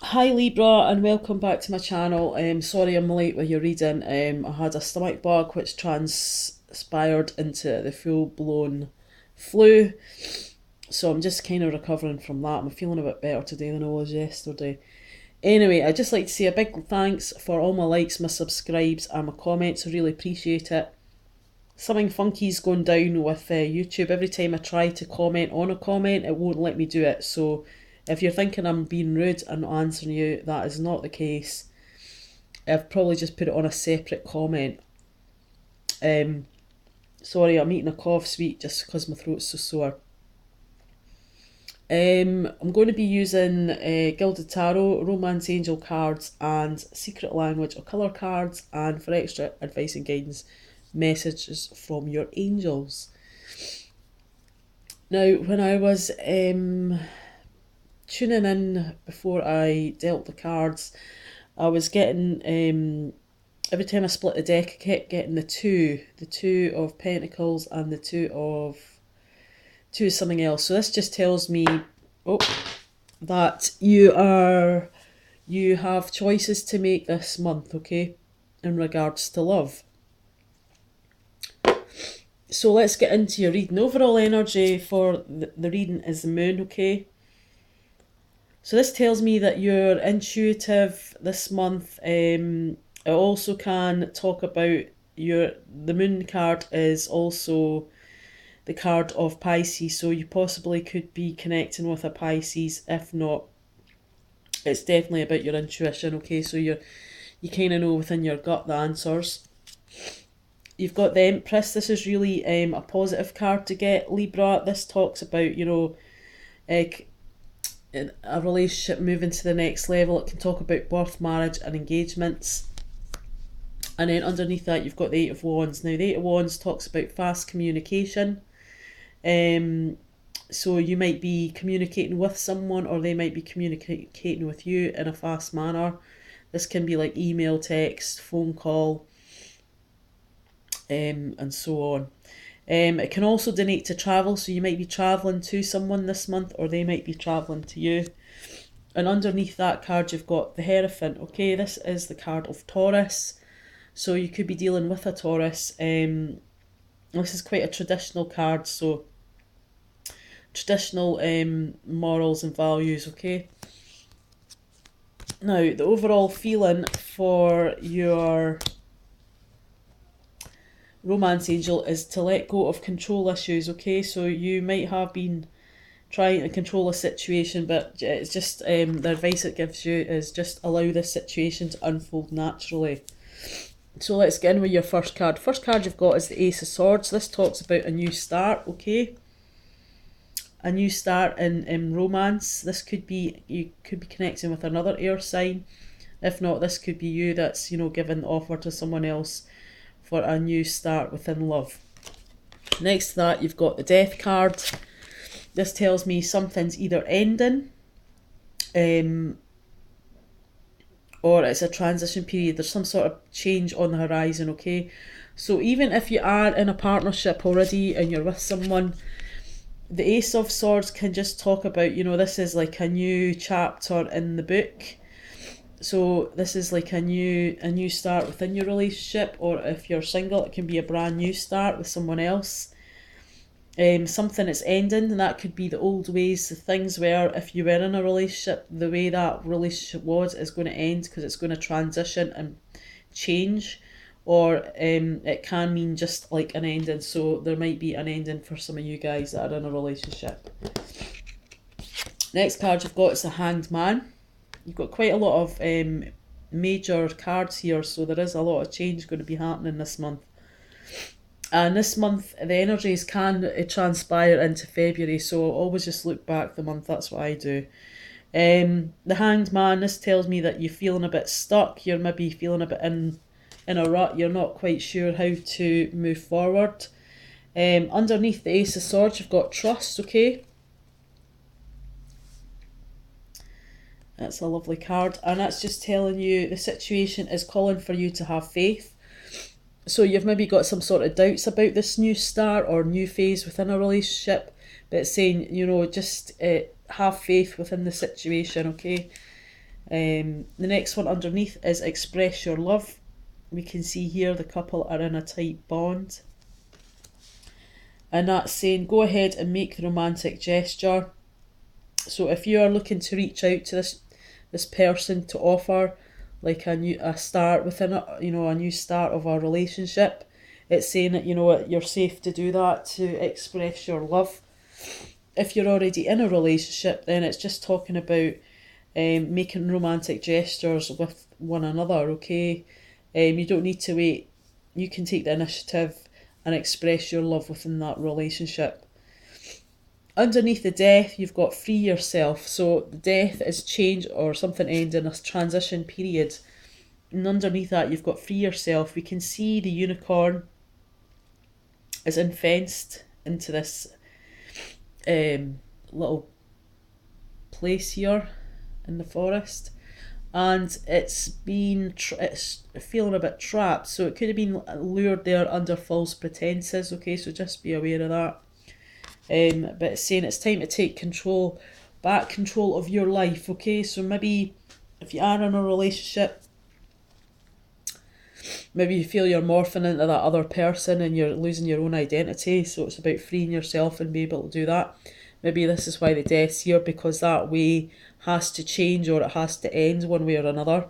Hi Libra and welcome back to my channel. Sorry I'm late with your reading. I had a stomach bug which transpired into the full-blown flu. So I'm just kind of recovering from that. I'm feeling a bit better today than I was yesterday. Anyway, I'd just like to say a big thanks for all my likes, my subscribes and my comments. I really appreciate it. Something funky's going down with YouTube. Every time I try to comment on a comment, it won't let me do it. So if you're thinking I'm being rude and not answering you, that is not the case. I've probably just put it on a separate comment. Um, Sorry, I'm eating a cough sweet just because my throat's so sore. I'm going to be using Gilded Tarot, Romance Angel cards, and Secret Language or colour cards. And for extra advice and guidance, messages from your angels. Now, when I was tuning in before I dealt the cards, I was getting every time I split the deck, I kept getting the two of Pentacles and the two of something else. So this just tells me, oh, that you have choices to make this month, okay, in regards to love. So let's get into your reading. Overall energy for the reading is the moon, okay? So this tells me that you're intuitive this month. It also can talk about the moon card is also the card of Pisces, so you possibly could be connecting with a Pisces. If not, it's definitely about your intuition, okay? So you kind of know within your gut the answers. You've got the Empress. This is really a positive card to get, Libra. This talks about, uh, a relationship moving to the next level. It can talk about birth, marriage, and engagements. And then underneath that, you've got the Eight of Wands. Now, the Eight of Wands talks about fast communication. So you might be communicating with someone, or they might be communicating with you in a fast manner. This can be like email, text, phone call, and so on. It can also donate to travel, so you might be travelling to someone this month, or they might be travelling to you. And underneath that card, you've got the Hierophant. Okay, this is the card of Taurus. So you could be dealing with a Taurus. This is quite a traditional card, so traditional morals and values, okay? Now, the overall feeling for your romance angel is to let go of control issues, okay? So you might have been trying to control a situation, but it's just the advice it gives you is just allow this situation to unfold naturally. So let's get in with your first card. First card you've got is the Ace of Swords. This talks about a new start, okay? A new start in romance. This could be, you could be connecting with another air sign. If not, this could be you that's, giving the offer to someone else for a new start within love. Next to that, you've got the Death card. This tells me something's either ending, or it's a transition period. There's some sort of change on the horizon, okay? So even if you are in a partnership already and you're with someone, the Ace of Swords can just talk about, this is like a new chapter in the book. So this is like a new start within your relationship, or if you're single, it can be a brand new start with someone else. Something that's ending, and that could be the old ways, the things where if you were in a relationship, the way that relationship was is going to end because it's going to transition and change, or it can mean just like an ending. So there might be an ending for some of you guys that are in a relationship. Next card you've got is the Hanged Man. You've got quite a lot of major cards here, so there is a lot of change going to be happening this month. And this month, the energies can transpire into February, so always just look back the month. That's what I do. The Hanged Man, this tells me that you're feeling a bit stuck. You're maybe feeling a bit in a rut. You're not quite sure how to move forward. Underneath the Ace of Swords, you've got Trust, okay? That's a lovely card. And that's just telling you the situation is calling for you to have faith. So you've maybe got some sort of doubts about this new start or new phase within a relationship, but it's saying, just have faith within the situation, okay? The next one underneath is express your love. We can see here the couple are in a tight bond. And that's saying go ahead and make the romantic gesture. So if you are looking to reach out to this person to offer like a start within a new start of a relationship, it's saying that you're safe to do that, to express your love. If you're already in a relationship, then it's just talking about making romantic gestures with one another, okay? You don't need to wait. You can take the initiative and express your love within that relationship. Underneath the death, you've got free yourself. So the death is change or something ending, a transition period. And underneath that, you've got free yourself. We can see the unicorn is infenced into this little place here in the forest, and it's feeling a bit trapped, so it could have been lured there under false pretenses, okay, so just be aware of that. But it's saying it's time to take back control of your life, okay? So maybe if you are in a relationship, maybe you feel you're morphing into that other person and you're losing your own identity, so it's about freeing yourself and be able to do that. Maybe this is why the death's here, because that way has to change or it has to end one way or another.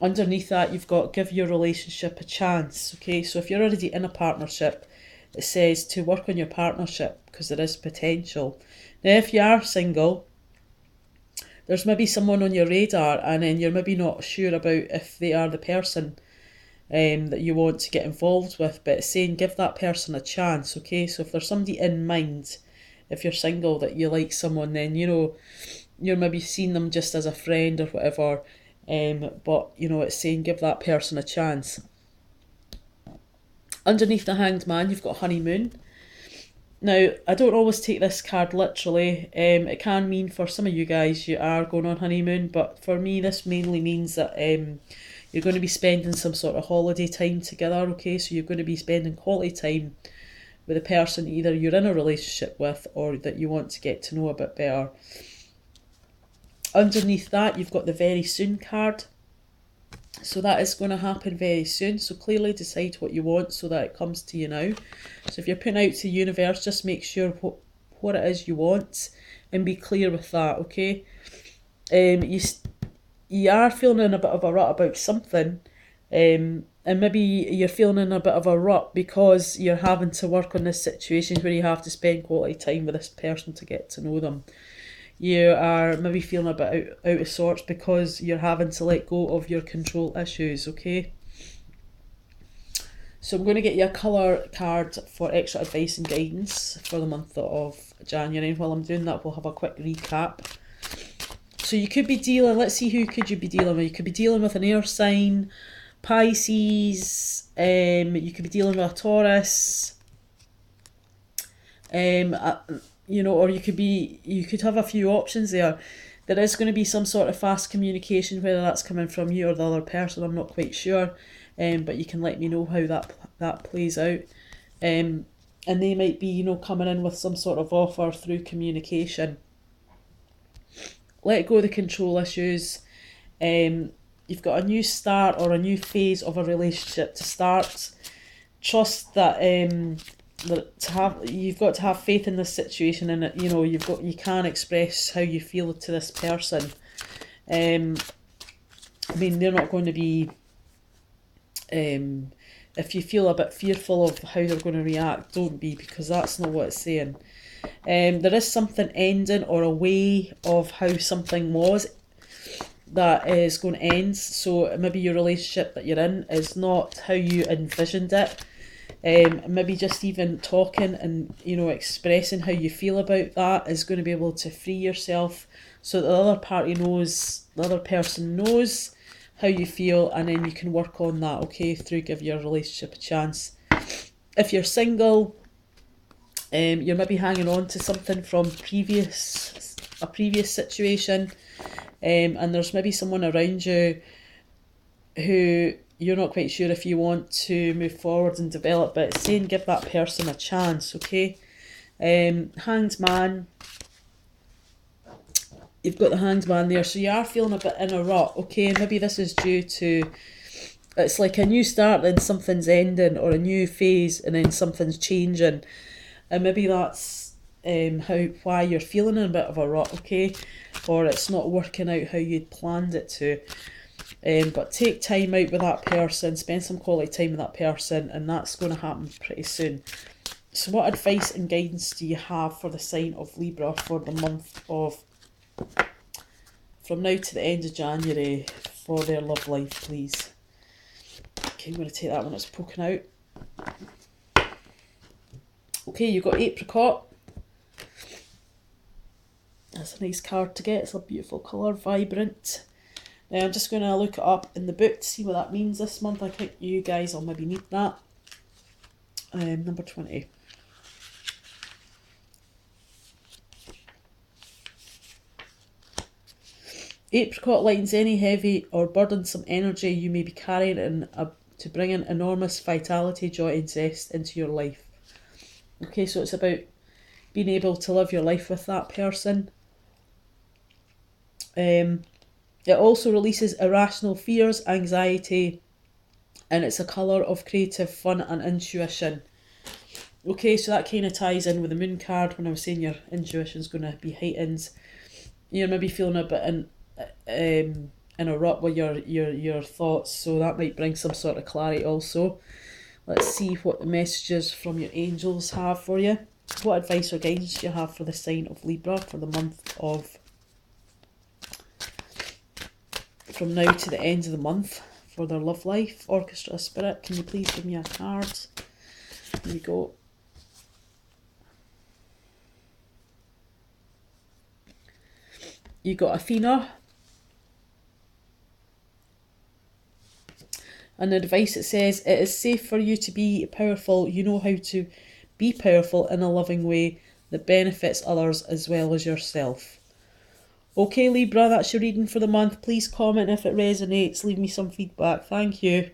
Underneath that, you've got give your relationship a chance, okay? So if you're already in a partnership, it says to work on your partnership because there is potential. Now, if you are single, there's maybe someone on your radar and then you're maybe not sure about if they are the person that you want to get involved with, but it's saying give that person a chance, okay? So if there's somebody in mind, if you're single, that you like someone, then you're maybe seeing them just as a friend or whatever, but it's saying give that person a chance. Underneath the Hanged Man, you've got honeymoon. Now, I don't always take this card literally. It can mean for some of you guys you are going on honeymoon, but for me this mainly means that you're going to be spending some sort of holiday time together, okay? So you're going to be spending quality time with a person either you're in a relationship with or that you want to get to know a bit better. Underneath that, you've got the very soon card. So that is going to happen very soon. So clearly decide what you want so that it comes to you now. So if you're putting out to the universe, just make sure what it is you want and be clear with that, okay? You are feeling in a bit of a rut about something, and maybe you're feeling in a bit of a rut because you're having to work on this situation where you have to spend quality time with this person to get to know them. You are maybe feeling a bit out of sorts because you're having to let go of your control issues, okay? So I'm going to get you a colour card for extra advice and guidance for the month of January. And while I'm doing that, we'll have a quick recap. So you could be dealing, let's see, who could you be dealing with? You could be dealing with an air sign, Pisces, you could be dealing with a Taurus, or you could have a few options there. There is going to be some sort of fast communication, whether that's coming from you or the other person, I'm not quite sure, but you can let me know how that plays out. And they might be, coming in with some sort of offer through communication. Let go of the control issues. You've got a new start or a new phase of a relationship to start. Trust that you've got to have faith in this situation, and that you can express how you feel to this person. They're not going to be, if you feel a bit fearful of how they're going to react, don't be, because that's not what it's saying. There is something ending or a way of how something was that is going to end. So maybe your relationship that you're in is not how you envisioned it. Maybe just even talking and expressing how you feel about that is going to be able to free yourself, so that the other person knows how you feel, and then you can work on that, okay, through give your relationship a chance. If you're single, you're maybe hanging on to something from a previous situation, and there's maybe someone around you who you're not quite sure if you want to move forward and develop, but it's saying give that person a chance, okay? Hanged Man, You've got the hangman there, so you are feeling a bit in a rut, okay? Maybe this is due to, it's like a new start, then something's ending, or a new phase, and then something's changing. And maybe that's why you're feeling in a bit of a rut, okay? Or it's not working out how you'd planned it to. But take time out with that person, spend some quality time with that person, and that's going to happen pretty soon. So what advice and guidance do you have for the sign of Libra for the month of, from now to the end of January, for their love life, please? Okay, I'm going to take that one that's poking out. Okay, you've got Apricot. That's a nice card to get. It's a beautiful colour, vibrant. Now I'm just going to look it up in the book to see what that means this month. I think you guys will maybe need that. Number 20. Apricot lightens any heavy or burdensome energy you may be carrying to bring in enormous vitality, joy and zest into your life. Okay, so it's about being able to live your life with that person. It also releases irrational fears, anxiety, and it's a colour of creative fun and intuition. Okay, so that kind of ties in with the moon card when I was saying your intuition's going to be heightened. You're maybe feeling a bit in a rut with your thoughts, so that might bring some sort of clarity also. Let's see what the messages from your angels have for you. What advice or guidance do you have for the sign of Libra for the month of, from now to the end of the month, for their love life? Orchestra Spirit, can you please give me a card? There we go. You got Athena. And the advice, it says, it is safe for you to be powerful. You know how to be powerful in a loving way that benefits others as well as yourself. Okay, Libra, that's your reading for the month. Please comment if it resonates. Leave me some feedback. Thank you.